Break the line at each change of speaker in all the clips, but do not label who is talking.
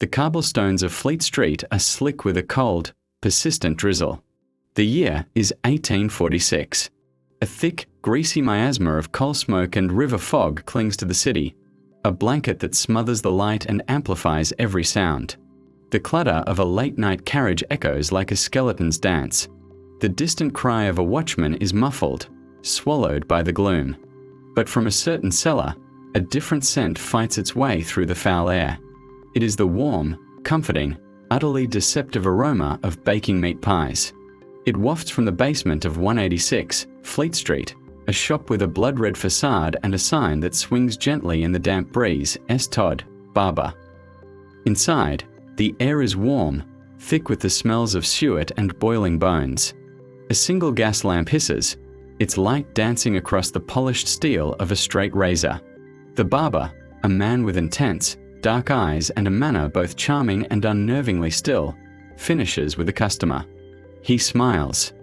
The cobblestones of Fleet Street are slick with a cold, persistent drizzle. The year is 1846. A thick, greasy miasma of coal smoke and river fog clings to the city, a blanket that smothers the light and amplifies every sound. The clatter of a late-night carriage echoes like a skeleton's dance. The distant cry of a watchman is muffled, swallowed by the gloom. But from a certain cellar, a different scent fights its way through the foul air. It is the warm, comforting, utterly deceptive aroma of baking meat pies. It wafts from the basement of 186, Fleet Street, a shop with a blood-red facade and a sign that swings gently in the damp breeze, S. Todd, Barber. Inside, the air is warm, thick with the smells of suet and boiling bones. A single gas lamp hisses, its light dancing across the polished steel of a straight razor. The barber, a man with intense, dark eyes and a manner both charming and unnervingly still, finishes with the customer. He smiles.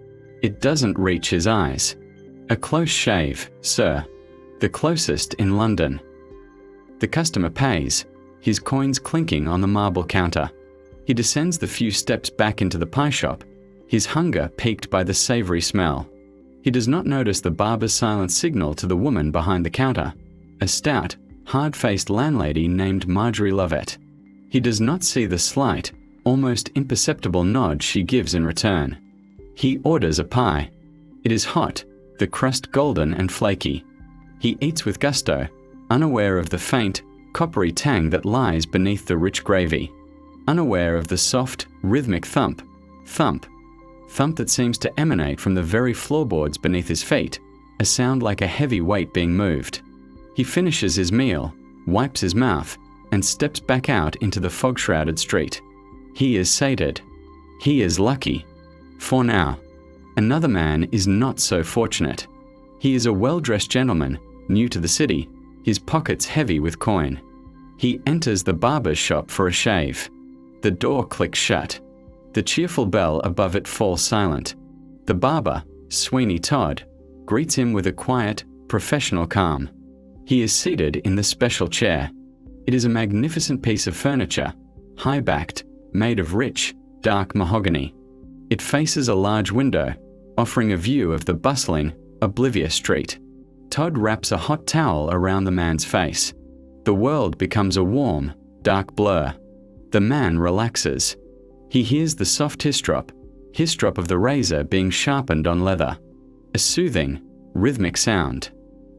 It doesn't reach his eyes. A close shave, sir. The closest in London. The customer pays, his coins clinking on the marble counter. He descends the few steps back into the pie shop, his hunger piqued by the savory smell. He does not notice the barber's silent signal to the woman behind the counter, a stout, hard-faced landlady named Margery Lovett. He does not see the slight, almost imperceptible nod she gives in return. He orders a pie. It is hot, the crust golden and flaky. He eats with gusto, unaware of the faint, coppery tang that lies beneath the rich gravy, unaware of the soft, rhythmic thump that seems to emanate from the very floorboards beneath his feet, a sound like a heavy weight being moved. He finishes his meal, wipes his mouth, and steps back out into the fog-shrouded street. He is sated. He is lucky. For now. Another man is not so fortunate. He is a well-dressed gentleman, new to the city, his pockets heavy with coin. He enters the barber's shop for a shave. The door clicks shut. The cheerful bell above it falls silent. The barber, Sweeney Todd, greets him with a quiet, professional calm. He is seated in the special chair. It is a magnificent piece of furniture, high-backed, made of rich, dark mahogany. It faces a large window, offering a view of the bustling, oblivious street. Todd wraps a hot towel around the man's face. The world becomes a warm, dark blur. The man relaxes. He hears the soft hiss-drop of the razor being sharpened on leather. A soothing, rhythmic sound.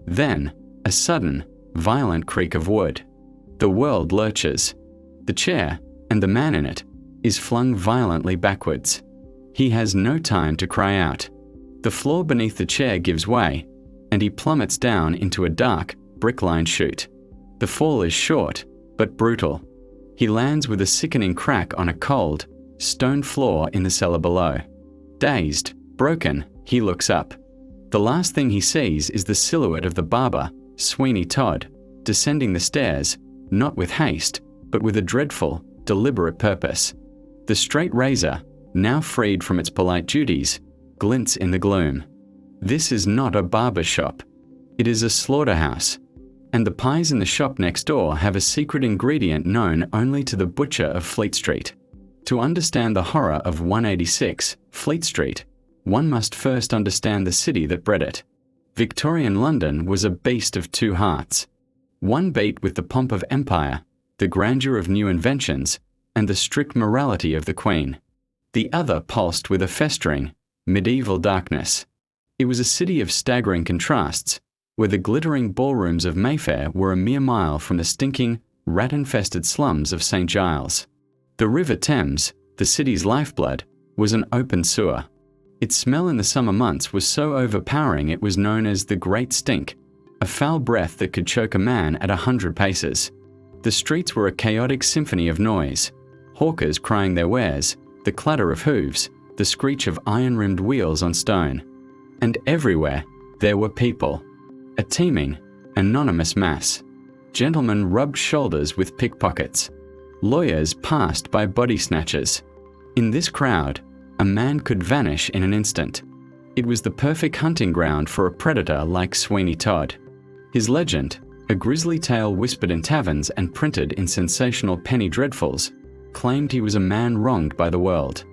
Then, a sudden, violent creak of wood. The world lurches. The chair, and the man in it, is flung violently backwards. He has no time to cry out. The floor beneath the chair gives way, and he plummets down into a dark, brick-lined chute. The fall is short, but brutal. He lands with a sickening crack on a cold, stone floor in the cellar below. Dazed, broken, he looks up. The last thing he sees is the silhouette of the barber, Sweeney Todd, descending the stairs, not with haste, but with a dreadful, deliberate purpose. The straight razor, now freed from its polite duties, glints in the gloom. This is not a barber shop. It is a slaughterhouse. And the pies in the shop next door have a secret ingredient known only to the butcher of Fleet Street. To understand the horror of 186, Fleet Street, one must first understand the city that bred it. Victorian London was a beast of two hearts. One beat with the pomp of empire, the grandeur of new inventions, and the strict morality of the Queen. The other pulsed with a festering, medieval darkness. It was a city of staggering contrasts, where the glittering ballrooms of Mayfair were a mere mile from the stinking, rat-infested slums of St. Giles. The River Thames, the city's lifeblood, was an open sewer. Its smell in the summer months was so overpowering it was known as the Great Stink, a foul breath that could choke a man at 100 paces. The streets were a chaotic symphony of noise, hawkers crying their wares, the clatter of hooves, the screech of iron-rimmed wheels on stone. And everywhere, there were people. A teeming, anonymous mass. Gentlemen rubbed shoulders with pickpockets. Lawyers passed by body snatchers. In this crowd, a man could vanish in an instant. It was the perfect hunting ground for a predator like Sweeney Todd. His legend, a grisly tale whispered in taverns and printed in sensational penny dreadfuls, claimed he was a man wronged by the world.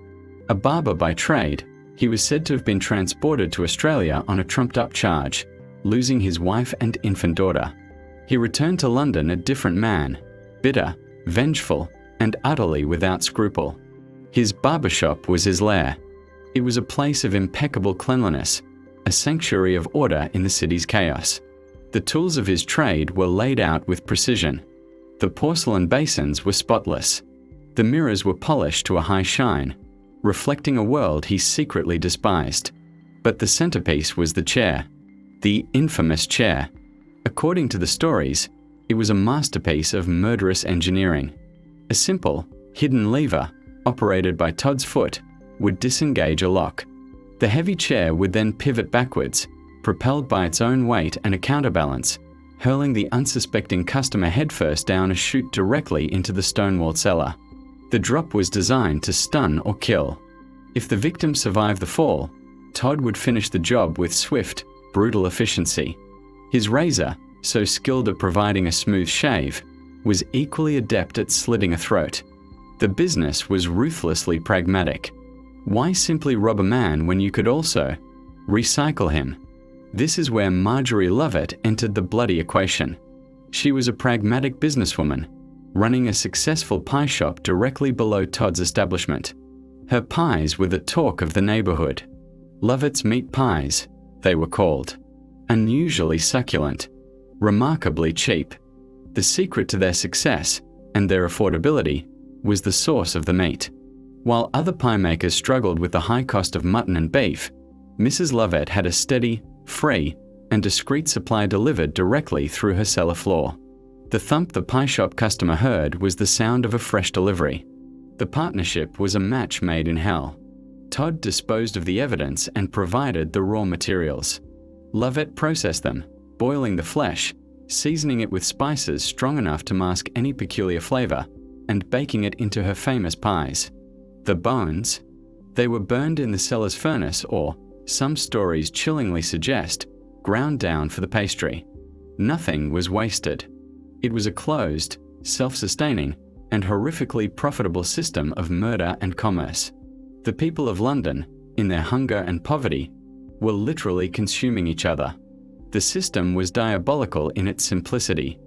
A barber by trade, he was said to have been transported to Australia on a trumped-up charge, losing his wife and infant daughter. He returned to London a different man, bitter, vengeful, and utterly without scruple. His barbershop was his lair. It was a place of impeccable cleanliness, a sanctuary of order in the city's chaos. The tools of his trade were laid out with precision. The porcelain basins were spotless. The mirrors were polished to a high shine, reflecting a world he secretly despised. But the centerpiece was the chair. The infamous chair. According to the stories, it was a masterpiece of murderous engineering. A simple, hidden lever, operated by Todd's foot, would disengage a lock. The heavy chair would then pivot backwards, propelled by its own weight and a counterbalance, hurling the unsuspecting customer headfirst down a chute directly into the stone-walled cellar. The drop was designed to stun or kill. If the victim survived the fall, Todd would finish the job with swift, brutal efficiency. His razor, so skilled at providing a smooth shave, was equally adept at slitting a throat. The business was ruthlessly pragmatic. Why simply rob a man when you could also recycle him? This is where Margery Lovett entered the bloody equation. She was a pragmatic businesswoman, running a successful pie shop directly below Todd's establishment. Her pies were the talk of the neighborhood. Lovett's meat pies, they were called. Unusually succulent, remarkably cheap. The secret to their success, and their affordability, was the source of the meat. While other pie makers struggled with the high cost of mutton and beef, Mrs. Lovett had a steady, free, and discreet supply delivered directly through her cellar floor. The thump the pie shop customer heard was the sound of a fresh delivery. The partnership was a match made in hell. Todd disposed of the evidence and provided the raw materials. Lovett processed them, boiling the flesh, seasoning it with spices strong enough to mask any peculiar flavor, and baking it into her famous pies. The bones? They were burned in the cellar's furnace or, some stories chillingly suggest, ground down for the pastry. Nothing was wasted. It was a closed, self-sustaining, and horrifically profitable system of murder and commerce. The people of London, in their hunger and poverty, were literally consuming each other. The system was diabolical in its simplicity.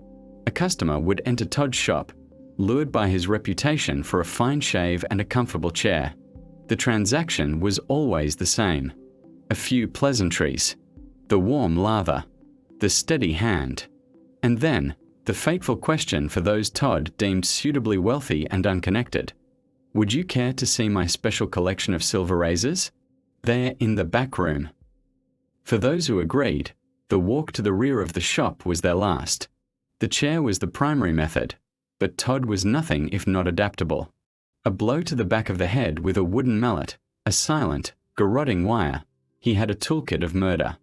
A customer would enter Todd's shop, lured by his reputation for a fine shave and a comfortable chair. The transaction was always the same. A few pleasantries, the warm lather, the steady hand, and then the fateful question for those Todd deemed suitably wealthy and unconnected. Would you care to see my special collection of silver razors? They're in the back room. For those who agreed, the walk to the rear of the shop was their last. The chair was the primary method, but Todd was nothing if not adaptable. A blow to the back of the head with a wooden mallet, a silent, garroting wire, he had a toolkit of murder.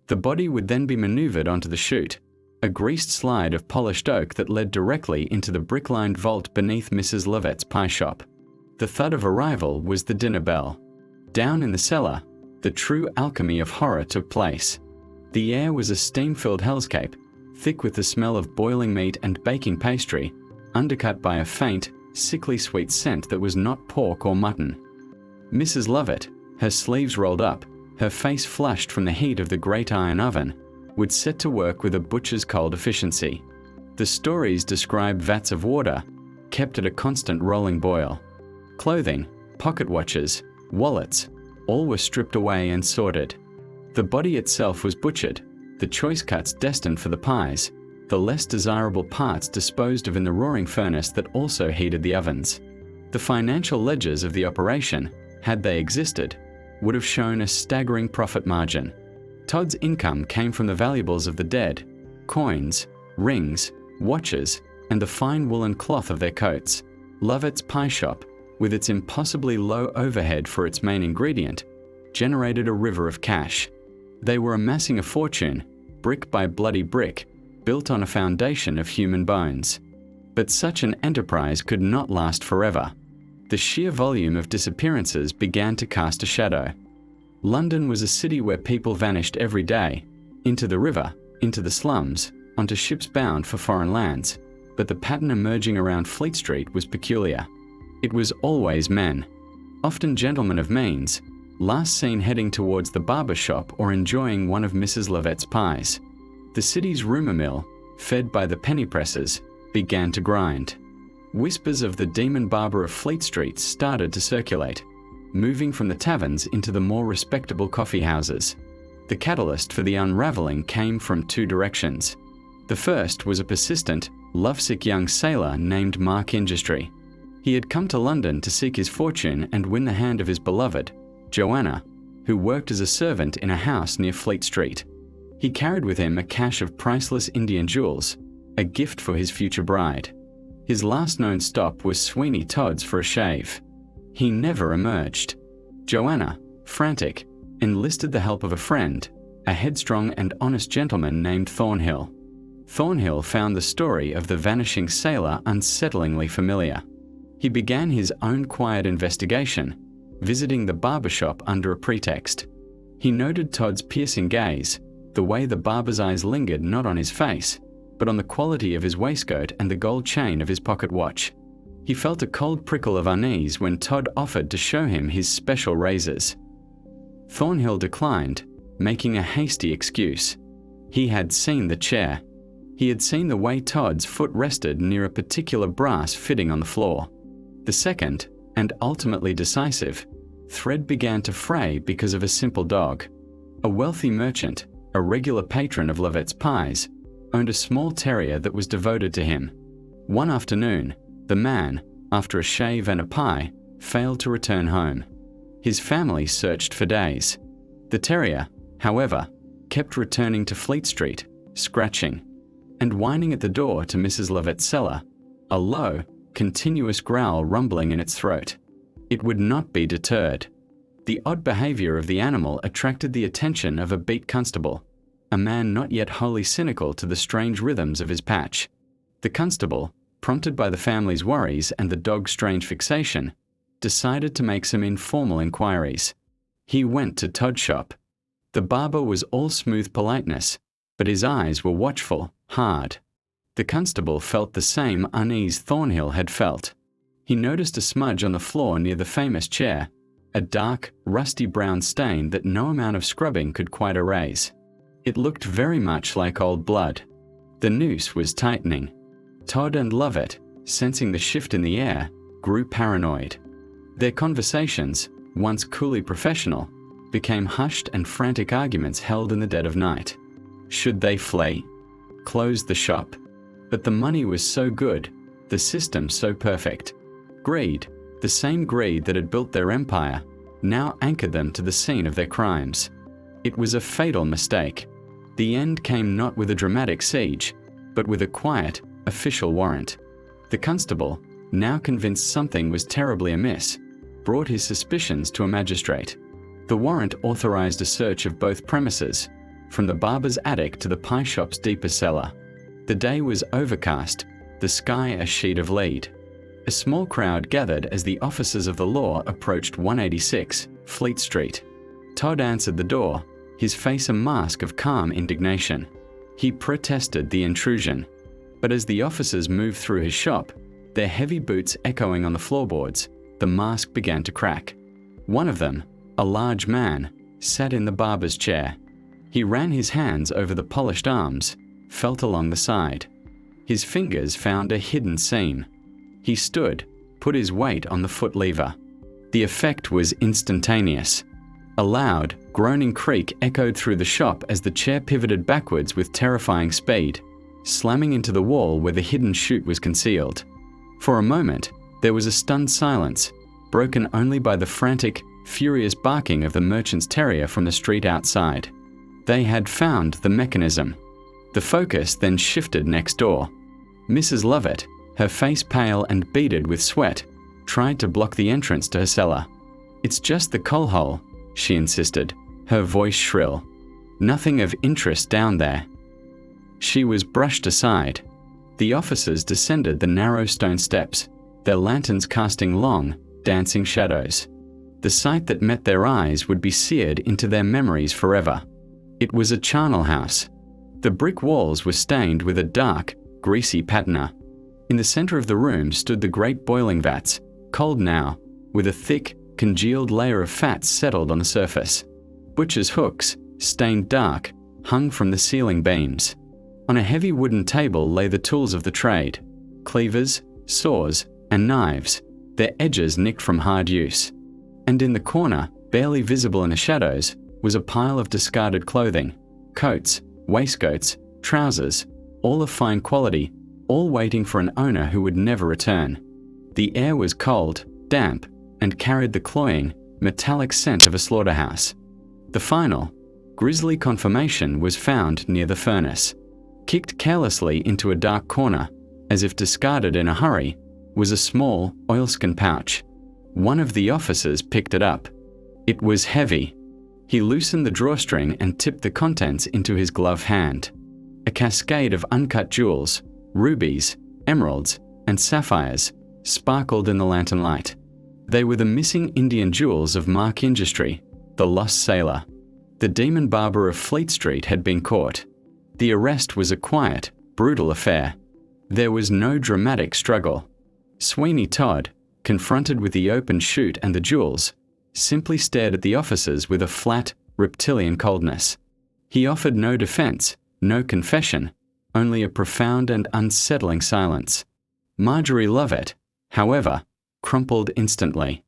The body would then be maneuvered onto the chute, a greased slide of polished oak that led directly into the brick-lined vault beneath Mrs. Lovett's pie shop. The thud of arrival was the dinner bell. Down in the cellar, the true alchemy of horror took place. The air was a steam-filled hellscape, thick with the smell of boiling meat and baking pastry, undercut by a faint, sickly sweet scent that was not pork or mutton. Mrs. Lovett, her sleeves rolled up, her face flushed from the heat of the great iron oven, would set to work with a butcher's cold efficiency. The stories describe vats of water, kept at a constant rolling boil. Clothing, pocket watches, wallets, all were stripped away and sorted. The body itself was butchered, the choice cuts destined for the pies, the less desirable parts disposed of in the roaring furnace that also heated the ovens. The financial ledgers of the operation, had they existed, would have shown a staggering profit margin. Todd's income came from the valuables of the dead, coins, rings, watches, and the fine woolen cloth of their coats. Lovett's pie shop, with its impossibly low overhead for its main ingredient, generated a river of cash. They were amassing a fortune, brick by bloody brick, built on a foundation of human bones. But such an enterprise could not last forever. The sheer volume of disappearances began to cast a shadow. London was a city where people vanished every day, into the river, into the slums, onto ships bound for foreign lands, but the pattern emerging around Fleet Street was peculiar. It was always men, often gentlemen of means, last seen heading towards the barber shop or enjoying one of Mrs. Lovett's pies. The city's rumour mill, fed by the penny presses, began to grind. Whispers of the demon barber of Fleet Street started to circulate, moving from the taverns into the more respectable coffee houses. The catalyst for the unravelling came from two directions. The first was a persistent, lovesick young sailor named Mark Industry. He had come to London to seek his fortune and win the hand of his beloved, Joanna, who worked as a servant in a house near Fleet Street. He carried with him a cache of priceless Indian jewels, a gift for his future bride. His last known stop was Sweeney Todd's for a shave. He never emerged. Joanna, frantic, enlisted the help of a friend, a headstrong and honest gentleman named Thornhill. Thornhill found the story of the vanishing sailor unsettlingly familiar. He began his own quiet investigation, visiting the barber shop under a pretext. He noted Todd's piercing gaze, the way the barber's eyes lingered not on his face, but on the quality of his waistcoat and the gold chain of his pocket watch. He felt a cold prickle of unease when Todd offered to show him his special razors. Thornhill declined, making a hasty excuse. He had seen the chair. He had seen the way Todd's foot rested near a particular brass fitting on the floor. The second, and ultimately decisive, thread began to fray because of a simple dog. A wealthy merchant, a regular patron of Lovett's pies, owned a small terrier that was devoted to him. One afternoon, the man, after a shave and a pie, failed to return home. His family searched for days. The terrier, however, kept returning to Fleet Street, scratching, and whining at the door to Mrs. Lovett's cellar, a low, continuous growl rumbling in its throat. It would not be deterred. The odd behaviour of the animal attracted the attention of a beat constable, a man not yet wholly cynical to the strange rhythms of his patch. The constable, prompted by the family's worries and the dog's strange fixation, decided to make some informal inquiries. He went to Todd's shop. The barber was all smooth politeness, but his eyes were watchful, hard. The constable felt the same unease Thornhill had felt. He noticed a smudge on the floor near the famous chair, a dark, rusty brown stain that no amount of scrubbing could quite erase. It looked very much like old blood. The noose was tightening. Todd and Lovett, sensing the shift in the air, grew paranoid. Their conversations, once coolly professional, became hushed and frantic arguments held in the dead of night. Should they flee? Close the shop? But the money was so good, the system so perfect. Greed, the same greed that had built their empire, now anchored them to the scene of their crimes. It was a fatal mistake. The end came not with a dramatic siege, but with a quiet, official warrant. The constable, now convinced something was terribly amiss, brought his suspicions to a magistrate. The warrant authorized a search of both premises, from the barber's attic to the pie shop's deeper cellar. The day was overcast, the sky a sheet of lead. A small crowd gathered as the officers of the law approached 186 Fleet Street. Todd answered the door, his face a mask of calm indignation. He protested the intrusion, but as the officers moved through his shop, their heavy boots echoing on the floorboards, the mask began to crack. One of them, a large man, sat in the barber's chair. He ran his hands over the polished arms, felt along the side. His fingers found a hidden seam. He stood, put his weight on the foot lever. The effect was instantaneous. A loud, groaning creak echoed through the shop as the chair pivoted backwards with terrifying speed, slamming into the wall where the hidden chute was concealed. For a moment, there was a stunned silence, broken only by the frantic, furious barking of the merchant's terrier from the street outside. They had found the mechanism. The focus then shifted next door. Mrs. Lovett, her face pale and beaded with sweat, tried to block the entrance to her cellar. "It's just the coal hole," she insisted, her voice shrill. "Nothing of interest down there." She was brushed aside. The officers descended the narrow stone steps, their lanterns casting long, dancing shadows. The sight that met their eyes would be seared into their memories forever. It was a charnel house. The brick walls were stained with a dark, greasy patina. In the center of the room stood the great boiling vats, cold now, with a thick, congealed layer of fat settled on the surface. Butcher's hooks, stained dark, hung from the ceiling beams. On a heavy wooden table lay the tools of the trade: cleavers, saws, and knives, their edges nicked from hard use. And in the corner, barely visible in the shadows, was a pile of discarded clothing: coats, waistcoats, trousers, all of fine quality, all waiting for an owner who would never return. The air was cold, damp, and carried the cloying, metallic scent of a slaughterhouse. The final, grisly confirmation was found near the furnace. Kicked carelessly into a dark corner, as if discarded in a hurry, was a small, oilskin pouch. One of the officers picked it up. It was heavy. He loosened the drawstring and tipped the contents into his gloved hand. A cascade of uncut jewels, rubies, emeralds, and sapphires sparkled in the lantern light. They were the missing Indian jewels of Mark Industry, the lost sailor. The demon barber of Fleet Street had been caught. The arrest was a quiet, brutal affair. There was no dramatic struggle. Sweeney Todd, confronted with the open chute and the jewels, simply stared at the officers with a flat, reptilian coldness. He offered no defense, no confession, only a profound and unsettling silence. Margery Lovett, however, crumpled instantly.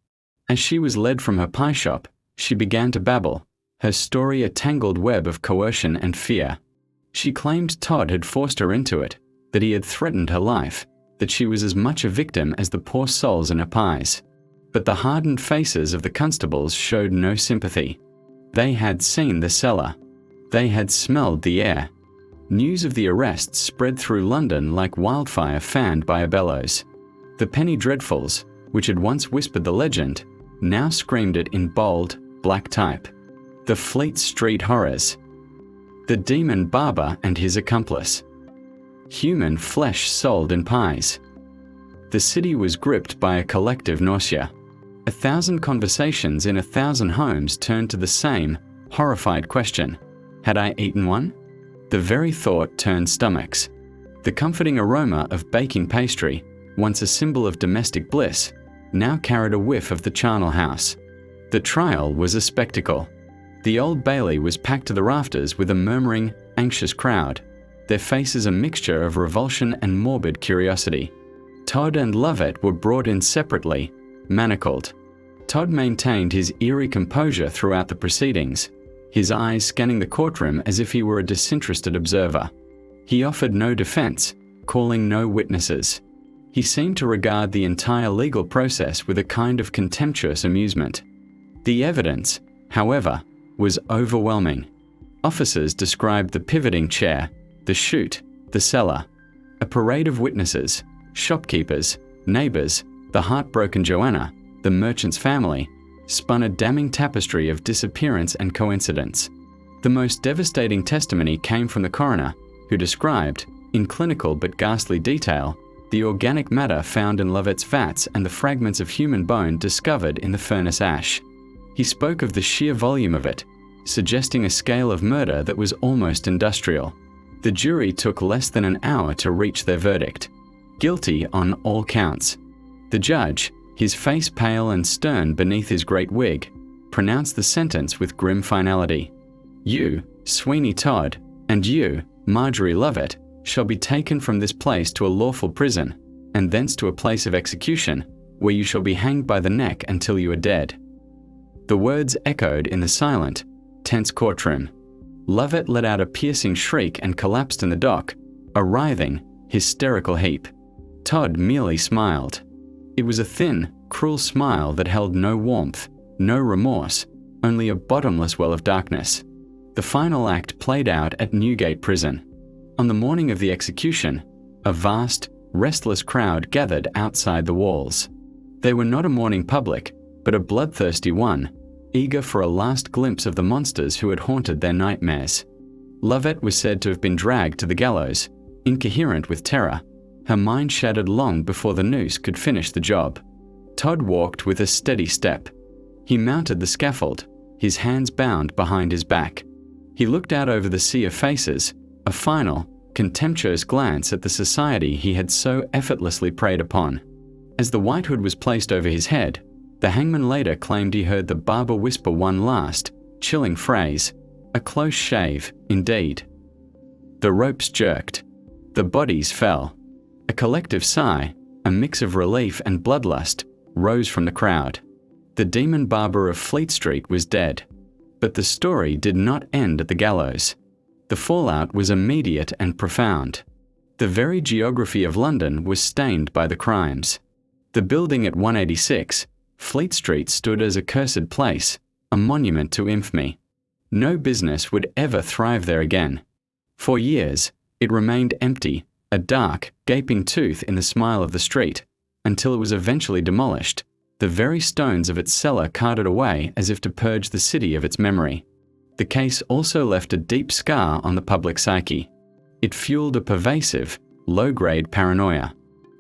As she was led from her pie shop, she began to babble, her story a tangled web of coercion and fear. She claimed Todd had forced her into it, that he had threatened her life, that she was as much a victim as the poor souls in her pies. But the hardened faces of the constables showed no sympathy. They had seen the cellar. They had smelled the air. News of the arrests spread through London like wildfire fanned by a bellows. The penny dreadfuls, which had once whispered the legend, now screamed it in bold, black type. The Fleet Street horrors. The demon barber and his accomplice. Human flesh sold in pies. The city was gripped by a collective nausea. 1,000 conversations in 1,000 homes turned to the same, horrified question: had I eaten one? The very thought turned stomachs. The comforting aroma of baking pastry, once a symbol of domestic bliss, now carried a whiff of the charnel house. The trial was a spectacle. The Old Bailey was packed to the rafters with a murmuring, anxious crowd, their faces a mixture of revulsion and morbid curiosity. Todd and Lovett were brought in separately, manacled. Todd maintained his eerie composure throughout the proceedings, his eyes scanning the courtroom as if he were a disinterested observer. He offered no defense, calling no witnesses. He seemed to regard the entire legal process with a kind of contemptuous amusement. The evidence, however, was overwhelming. Officers described the pivoting chair, the chute, the cellar. A parade of witnesses, shopkeepers, neighbors, the heartbroken Joanna, the merchant's family, spun a damning tapestry of disappearance and coincidence. The most devastating testimony came from the coroner, who described, in clinical but ghastly detail, the organic matter found in Lovett's vats and the fragments of human bone discovered in the furnace ash. He spoke of the sheer volume of it, suggesting a scale of murder that was almost industrial. The jury took less than an hour to reach their verdict: guilty on all counts. The judge, his face pale and stern beneath his great wig, pronounced the sentence with grim finality. You, Sweeney Todd, and you, Margery Lovett, shall be taken from this place to a lawful prison, and thence to a place of execution, where you shall be hanged by the neck until you are dead. The words echoed in the silent, tense courtroom. Lovett let out a piercing shriek and collapsed in the dock, a writhing, hysterical heap. Todd merely smiled. It was a thin, cruel smile that held no warmth, no remorse, only a bottomless well of darkness. The final act played out at Newgate Prison. On the morning of the execution, a vast, restless crowd gathered outside the walls. They were not a mourning public, but a bloodthirsty one, eager for a last glimpse of the monsters who had haunted their nightmares. Lovett was said to have been dragged to the gallows, incoherent with terror, her mind shattered long before the noose could finish the job. Todd walked with a steady step. He mounted the scaffold, his hands bound behind his back. He looked out over the sea of faces, a final, contemptuous glance at the society he had so effortlessly preyed upon. As the white hood was placed over his head, the hangman later claimed he heard the barber whisper one last, chilling phrase, "A close shave, indeed." The ropes jerked. The bodies fell. A collective sigh, a mix of relief and bloodlust, rose from the crowd. The demon barber of Fleet Street was dead. But the story did not end at the gallows. The fallout was immediate and profound. The very geography of London was stained by the crimes. The building at 186, Fleet Street, stood as a cursed place, a monument to infamy. No business would ever thrive there again. For years, it remained empty, a dark, gaping tooth in the smile of the street, until it was eventually demolished, the very stones of its cellar carted away as if to purge the city of its memory. The case also left a deep scar on the public psyche. It fueled a pervasive, low-grade paranoia.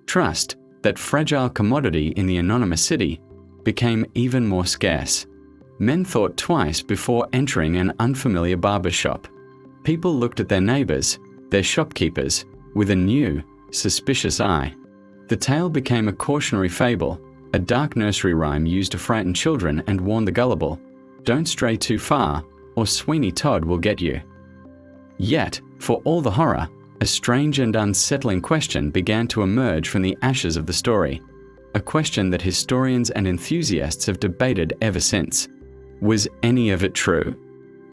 Trust, that fragile commodity in the anonymous city, became even more scarce. Men thought twice before entering an unfamiliar barber shop. People looked at their neighbors, their shopkeepers, with a new, suspicious eye. The tale became a cautionary fable, a dark nursery rhyme used to frighten children and warn the gullible. Don't stray too far, or Sweeney Todd will get you. Yet, for all the horror, a strange and unsettling question began to emerge from the ashes of the story. A question that historians and enthusiasts have debated ever since. Was any of it true?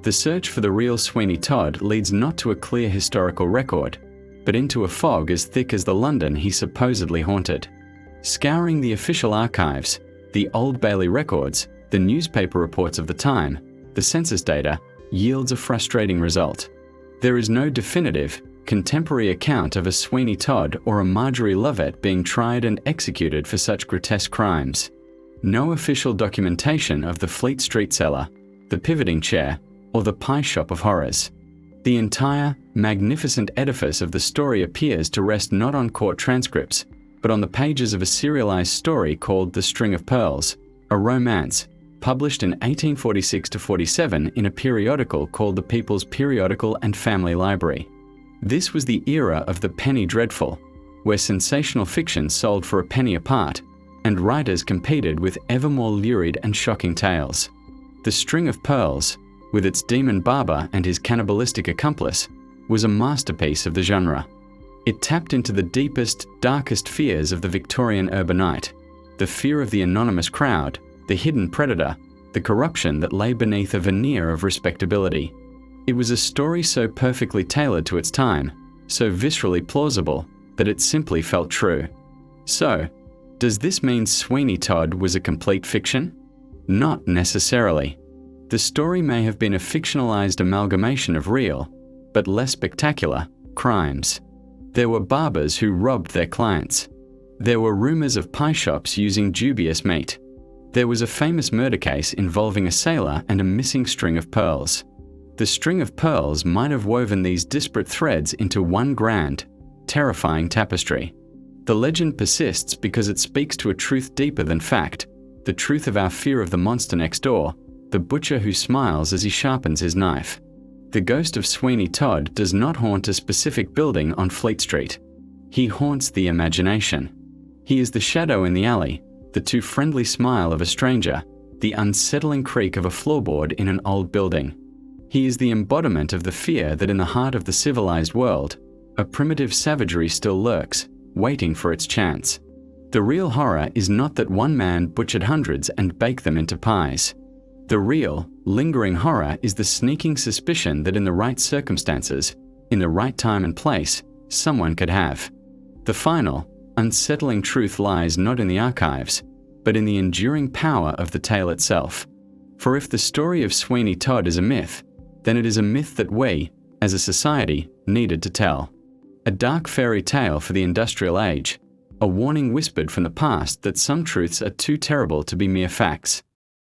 The search for the real Sweeney Todd leads not to a clear historical record, but into a fog as thick as the London he supposedly haunted. Scouring the official archives, the Old Bailey records, the newspaper reports of the time, the census data, yields a frustrating result. There is no definitive, contemporary account of a Sweeney Todd or a Margery Lovett being tried and executed for such grotesque crimes. No official documentation of the Fleet Street cellar, the pivoting chair, or the pie shop of horrors. The entire, magnificent edifice of the story appears to rest not on court transcripts, but on the pages of a serialized story called The String of Pearls, a romance, published in 1846-47 in a periodical called the People's Periodical and Family Library. This was the era of the penny dreadful, where sensational fiction sold for a penny a part, and writers competed with ever more lurid and shocking tales. The String of Pearls, with its demon barber and his cannibalistic accomplice, was a masterpiece of the genre. It tapped into the deepest, darkest fears of the Victorian urbanite, the fear of the anonymous crowd, the hidden predator, the corruption that lay beneath a veneer of respectability. It was a story so perfectly tailored to its time, so viscerally plausible, that it simply felt true. So, does this mean Sweeney Todd was a complete fiction? Not necessarily. The story may have been a fictionalized amalgamation of real, but less spectacular, crimes. There were barbers who robbed their clients. There were rumors of pie shops using dubious meat. There was a famous murder case involving a sailor and a missing string of pearls. The string of pearls might have woven these disparate threads into one grand, terrifying tapestry. The legend persists because it speaks to a truth deeper than fact, the truth of our fear of the monster next door, the butcher who smiles as he sharpens his knife. The ghost of Sweeney Todd does not haunt a specific building on Fleet Street. He haunts the imagination. He is the shadow in the alley, the too friendly smile of a stranger, the unsettling creak of a floorboard in an old building. He is the embodiment of the fear that in the heart of the civilized world, a primitive savagery still lurks, waiting for its chance. The real horror is not that one man butchered hundreds and baked them into pies. The real, lingering horror is the sneaking suspicion that in the right circumstances, in the right time and place, someone could have. The final, unsettling truth lies not in the archives, but in the enduring power of the tale itself. For if the story of Sweeney Todd is a myth, then it is a myth that we, as a society, needed to tell. A dark fairy tale for the industrial age, a warning whispered from the past that some truths are too terrible to be mere facts.